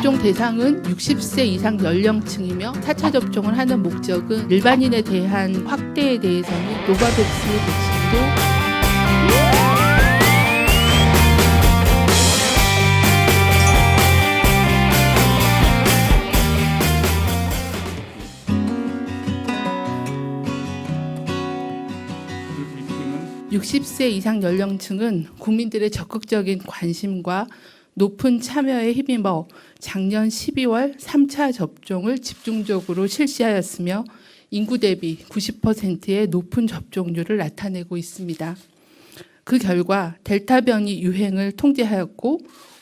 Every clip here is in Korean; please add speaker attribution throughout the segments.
Speaker 1: 접종 대상은 60세 이상 연령층이며 4차 접종을 하는 목적은 일반인에 대한 확대에 대해서는 노바백스 백신도 (60세) 이상 연령층은 국민들의 적극적인 관심과 높은 참여에 힘입어 작년 12월 3차 접종을 집중적으로 실시하였으며 인구 대비 90%의 높은 접종률을 나타내고 있습니다. 그 결과 델타 변이 유행을 통제하였고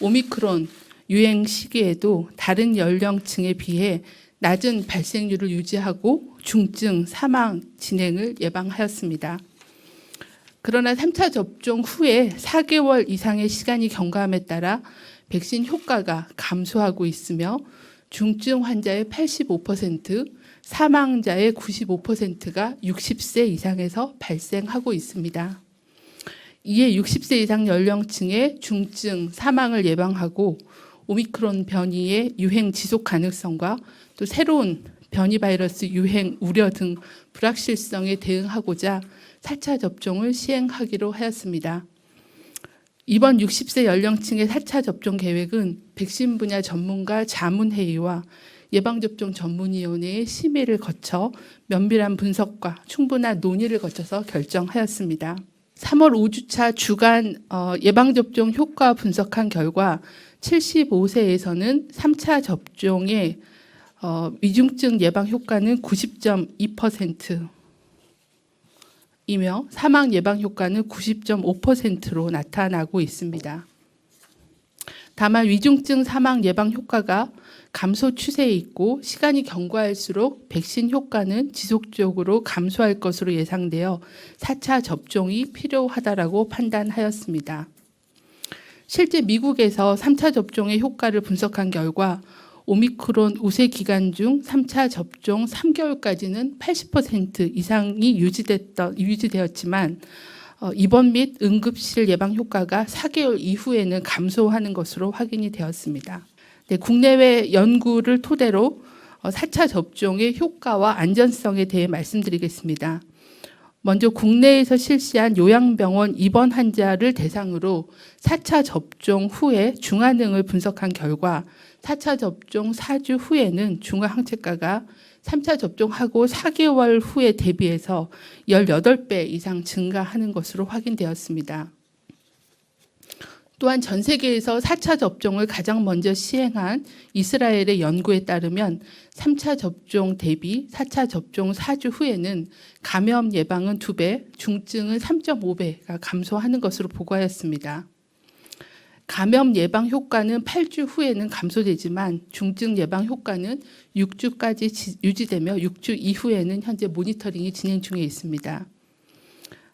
Speaker 1: 오미크론 유행 시기에도 다른 연령층에 비해 낮은 발생률을 유지하고 중증 사망 진행을 예방하였습니다. 그러나 3차 접종 후에 4개월 이상의 시간이 경과함에 따라 백신 효과가 감소하고 있으며 중증 환자의 85%, 사망자의 95%가 60세 이상에서 발생하고 있습니다. 이에 60세 이상 연령층의 중증 사망을 예방하고 오미크론 변이의 유행 지속 가능성과 또 새로운 변이 바이러스 유행 우려 등 불확실성에 대응하고자 4차 접종을 시행하기로 하였습니다. 이번 60세 연령층의 4차 접종 계획은 백신 분야 전문가 자문회의와 예방접종 전문위원회의 심의를 거쳐 면밀한 분석과 충분한 논의를 거쳐서 결정하였습니다. 3월 5주차 주간 예방접종 효과 분석한 결과 75세에서는 3차 접종의 위중증 예방 효과는 90.2%, 이며 사망 예방 효과는 90.5%로 나타나고 있습니다. 다만 위중증 사망 예방 효과가 감소 추세에 있고 시간이 경과할수록 백신 효과는 지속적으로 감소할 것으로 예상되어 4차 접종이 필요하다라고 판단하였습니다. 실제 미국에서 3차 접종의 효과를 분석한 결과 오미크론 우세 기간 중 3차 접종 3개월까지는 80% 이상이 유지되었지만 입원 및 응급실 예방 효과가 4개월 이후에는 감소하는 것으로 확인이 되었습니다. 네, 국내외 연구를 토대로 4차 접종의 효과와 안전성에 대해 말씀드리겠습니다. 먼저 국내에서 실시한 요양병원 입원 환자를 대상으로 4차 접종 후에 중환응을 분석한 결과 4차 접종 4주 후에는 중화항체가가 3차 접종하고 4개월 후에 대비해서 18배 이상 증가하는 것으로 확인되었습니다. 또한 전 세계에서 4차 접종을 가장 먼저 시행한 이스라엘의 연구에 따르면 3차 접종 대비 4차 접종 4주 후에는 감염 예방은 2배, 중증은 3.5배가 감소하는 것으로 보고하였습니다. 감염 예방 효과는 8주 후에는 감소되지만 중증 예방 효과는 6주까지 유지되며 6주 이후에는 현재 모니터링이 진행 중에 있습니다.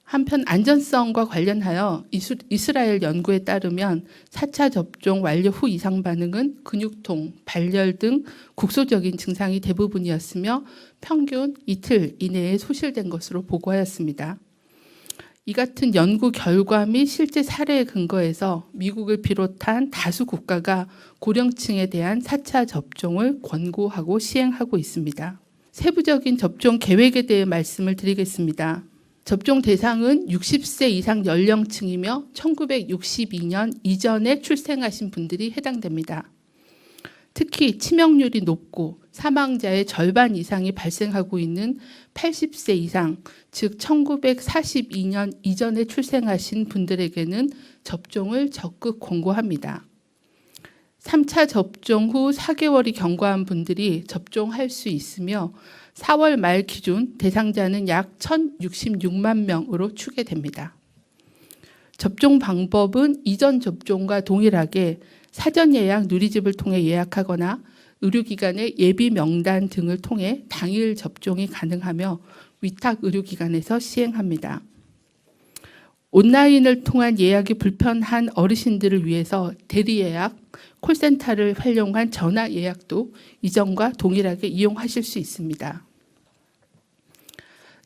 Speaker 1: 한편 안전성과 관련하여 이스라엘 연구에 따르면 4차 접종 완료 후 이상 반응은 근육통, 발열 등 국소적인 증상이 대부분이었으며 평균 이틀 이내에 소실된 것으로 보고하였습니다. 이 같은 연구 결과 및 실제 사례에 근거해서 미국을 비롯한 다수 국가가 고령층에 대한 4차 접종을 권고하고 시행하고 있습니다. 세부적인 접종 계획에 대해 말씀을 드리겠습니다. 접종 대상은 60세 이상 연령층이며 1962년 이전에 출생하신 분들이 해당됩니다. 특히 치명률이 높고 사망자의 절반 이상이 발생하고 있는 80세 이상, 즉 1942년 이전에 출생하신 분들에게는 접종을 적극 권고합니다. 3차 접종 후 4개월이 경과한 분들이 접종할 수 있으며 4월 말 기준 대상자는 약 1,066만 명으로 추계됩니다. 접종 방법은 이전 접종과 동일하게 사전 예약 누리집을 통해 예약하거나 의료기관의 예비 명단 등을 통해 당일 접종이 가능하며 위탁 의료기관에서 시행합니다. 온라인을 통한 예약이 불편한 어르신들을 위해서 대리 예약, 콜센터를 활용한 전화 예약도 이전과 동일하게 이용하실 수 있습니다.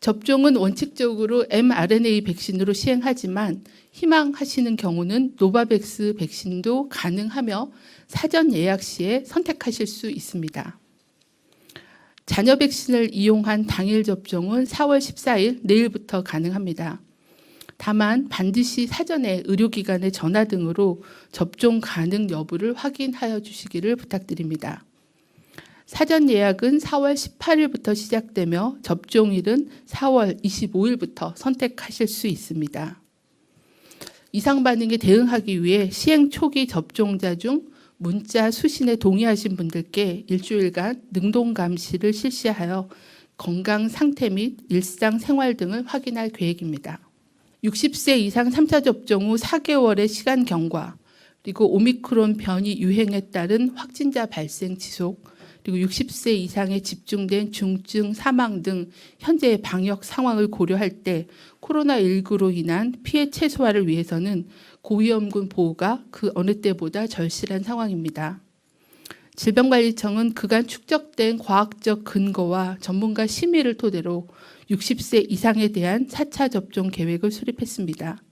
Speaker 1: 접종은 원칙적으로 mRNA 백신으로 시행하지만 희망하시는 경우는 노바백스 백신도 가능하며 사전 예약 시에 선택하실 수 있습니다. 자녀 백신을 이용한 당일 접종은 4월 14일 내일부터 가능합니다. 다만 반드시 사전에 의료기관에 전화 등으로 접종 가능 여부를 확인하여 주시기를 부탁드립니다. 사전 예약은 4월 18일부터 시작되며 접종일은 4월 25일부터 선택하실 수 있습니다. 이상 반응에 대응하기 위해 시행 초기 접종자 중 문자 수신에 동의하신 분들께 일주일간 능동 감시를 실시하여 건강 상태 및 일상 생활 등을 확인할 계획입니다. 60세 이상 3차 접종 후 4개월의 시간 경과, 그리고 오미크론 변이 유행에 따른 확진자 발생 지속, 그리고 60세 이상에 집중된 중증 사망 등 현재의 방역 상황을 고려할 때 코로나19로 인한 피해 최소화를 위해서는 고위험군 보호가 그 어느 때보다 절실한 상황입니다. 질병관리청은 그간 축적된 과학적 근거와 전문가 심의를 토대로 60세 이상에 대한 4차 접종 계획을 수립했습니다.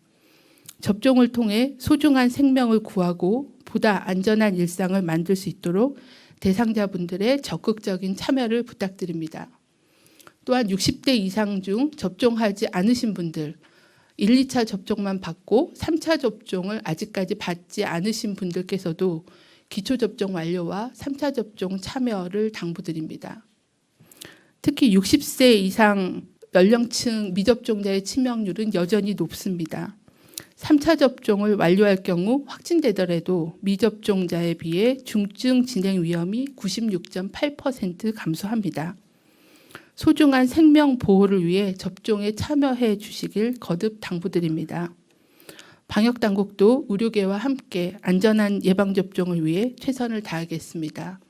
Speaker 1: 접종을 통해 소중한 생명을 구하고 보다 안전한 일상을 만들 수 있도록 대상자분들의 적극적인 참여를 부탁드립니다. 또한 60대 이상 중 접종하지 않으신 분들, 1, 2차 접종만 받고 3차 접종을 아직까지 받지 않으신 분들께서도 기초접종 완료와 3차 접종 참여를 당부드립니다. 특히 60세 이상 연령층 미접종자의 치명률은 여전히 높습니다. 3차 접종을 완료할 경우 확진되더라도 미접종자에 비해 중증 진행 위험이 96.8% 감소합니다. 소중한 생명 보호를 위해 접종에 참여해 주시길 거듭 당부드립니다. 방역당국도 의료계와 함께 안전한 예방접종을 위해 최선을 다하겠습니다.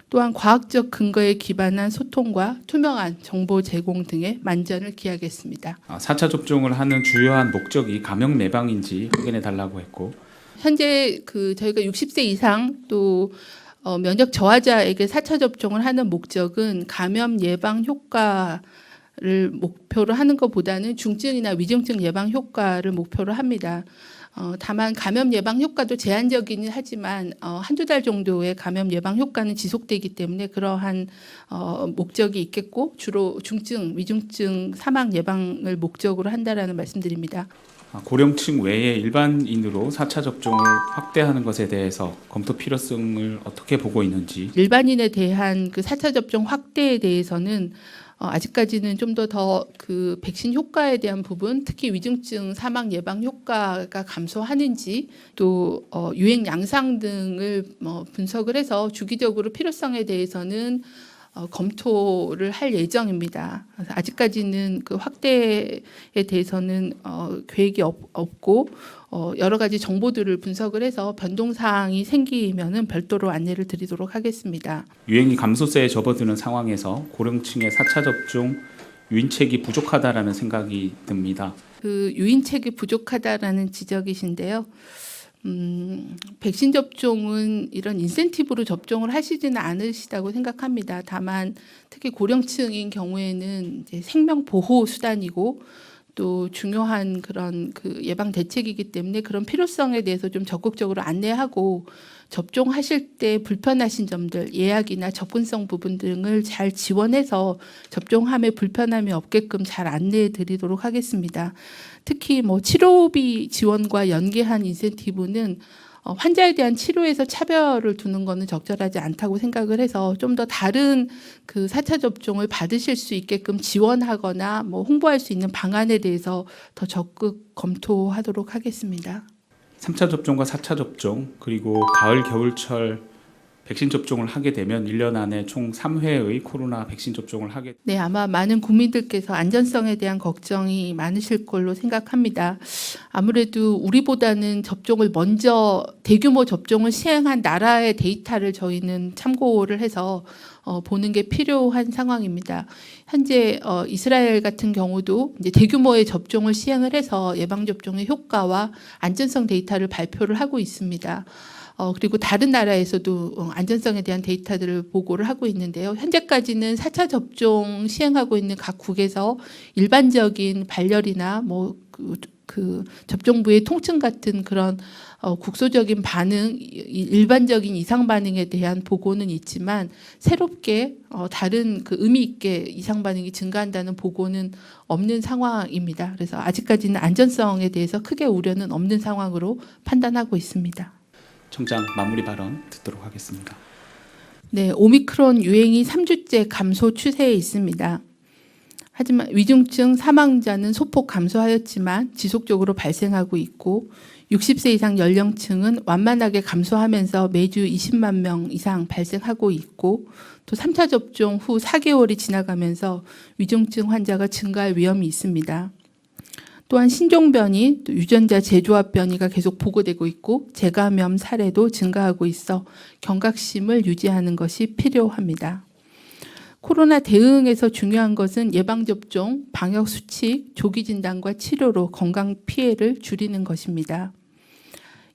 Speaker 1: 또한 과학적 근거에 기반한 소통과 투명한 정보 제공 등에 만전을 기하겠습니다.
Speaker 2: 4차 접종을 하는 주요한 목적이 감염 예방인지 확인해 달라고 했고,
Speaker 1: 현재 저희가 60세 이상 또 면역 저하자에게 4차 접종을 하는 목적은 감염 예방 효과를 목표로 하는 것보다는 중증이나 위중증 예방 효과를 목표로 합니다. 다만 감염 예방 효과도 제한적이긴 하지만 한두 달 정도의 감염 예방 효과는 지속되기 때문에 그러한 목적이 있겠고 주로 중증, 위중증 사망 예방을 목적으로 한다라는 말씀드립니다.
Speaker 2: 고령층 외에 일반인으로 4차 접종을 확대하는 것에 대해서 검토 필요성을 어떻게 보고 있는지.
Speaker 1: 일반인에 대한 그 4차 접종 확대에 대해서는 아직까지는 좀 더 그 백신 효과에 대한 부분, 특히 위중증 사망 예방 효과가 감소하는지 또 유행 양상 등을 분석을 해서 주기적으로 필요성에 대해서는 검토를 할 예정입니다. 그래서 아직까지는 그 확대에 대해서는 계획이 없고 여러 가지 정보들을 분석을 해서 변동사항이 생기면은 별도로 안내를 드리도록 하겠습니다.
Speaker 2: 유행이 감소세에 접어드는 상황에서 고령층의 4차 접종 유인책이 부족하다라는 생각이 듭니다.
Speaker 1: 그 유인책이 부족하다라는 지적이신데요. 백신 접종은 이런 인센티브로 접종을 하시지는 않으시다고 생각합니다. 다만 특히 고령층인 경우에는 이제 생명 보호 수단이고 또 중요한 그런 그 예방 대책이기 때문에 그런 필요성에 대해서 좀 적극적으로 안내하고 접종하실 때 불편하신 점들, 예약이나 접근성 부분 등을 잘 지원해서 접종함에 불편함이 없게끔 잘 안내해 드리도록 하겠습니다. 특히 치료비 지원과 연계한 인센티브는 환자에 대한 치료에서 차별을 두는 것은 적절하지 않다고 생각을 해서 좀 더 다른 그 4차 접종을 받으실 수 있게끔 지원하거나 홍보할 수 있는 방안에 대해서 더 적극 검토하도록 하겠습니다.
Speaker 2: 3차 접종과 4차 접종 그리고 가을 겨울철 백신 접종을 하게 되면 1년 안에 총 3회의 코로나 백신 접종을 하게.
Speaker 1: 네, 아마 많은 국민들께서 안전성에 대한 걱정이 많으실 걸로 생각합니다. 아무래도 우리보다는 접종을 먼저 대규모 접종을 시행한 나라의 데이터를 저희는 참고를 해서 보는 게 필요한 상황입니다. 현재 이스라엘 같은 경우도 이제 대규모의 접종을 시행을 해서 예방 접종의 효과와 안전성 데이터를 발표를 하고 있습니다. 그리고 다른 나라에서도 안전성에 대한 데이터들을 보고를 하고 있는데요. 현재까지는 4차 접종 시행하고 있는 각 국에서 일반적인 발열이나 그 접종부의 통증 같은 그런 국소적인 반응, 일반적인 이상 반응에 대한 보고는 있지만 새롭게 다른 그 의미 있게 이상 반응이 증가한다는 보고는 없는 상황입니다. 그래서 아직까지는 안전성에 대해서 크게 우려는 없는 상황으로 판단하고 있습니다.
Speaker 2: 청장 마무리 발언 듣도록 하겠습니다.
Speaker 1: 네, 오미크론 유행이 3주째 감소 추세에 있습니다. 하지만 위중증 사망자는 소폭 감소하였지만 지속적으로 발생하고 있고 60세 이상 연령층은 완만하게 감소하면서 매주 20만 명 이상 발생하고 있고 또 3차 접종 후 4개월이 지나가면서 위중증 환자가 증가할 위험이 있습니다. 또한 신종변이, 또 유전자 재조합 변이가 계속 보고되고 있고 재감염 사례도 증가하고 있어 경각심을 유지하는 것이 필요합니다. 코로나 대응에서 중요한 것은 예방접종, 방역수칙, 조기진단과 치료로 건강 피해를 줄이는 것입니다.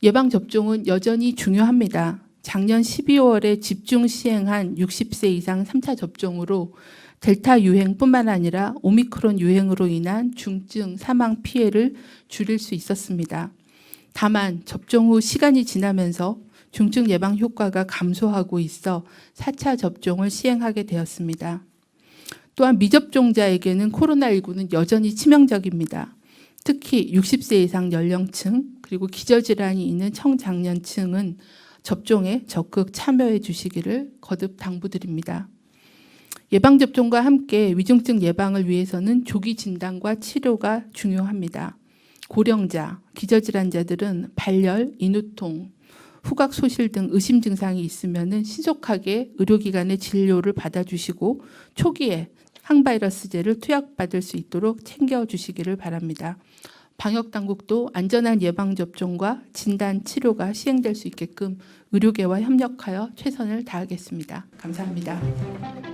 Speaker 1: 예방접종은 여전히 중요합니다. 작년 12월에 집중 시행한 60세 이상 3차 접종으로 델타 유행뿐만 아니라 오미크론 유행으로 인한 중증 사망 피해를 줄일 수 있었습니다. 다만 접종 후 시간이 지나면서 중증 예방 효과가 감소하고 있어 4차 접종을 시행하게 되었습니다. 또한 미접종자에게는 코로나19는 여전히 치명적입니다. 특히 60세 이상 연령층 그리고 기저질환이 있는 청장년층은 접종에 적극 참여해 주시기를 거듭 당부드립니다. 예방접종과 함께 위중증 예방을 위해서는 조기 진단과 치료가 중요합니다. 고령자, 기저질환자들은 발열, 인후통, 후각소실 등 의심 증상이 있으면 신속하게 의료기관의 진료를 받아주시고 초기에 항바이러스제를 투약받을 수 있도록 챙겨주시기를 바랍니다. 방역당국도 안전한 예방접종과 진단, 치료가 시행될 수 있게끔 의료계와 협력하여 최선을 다하겠습니다. 감사합니다.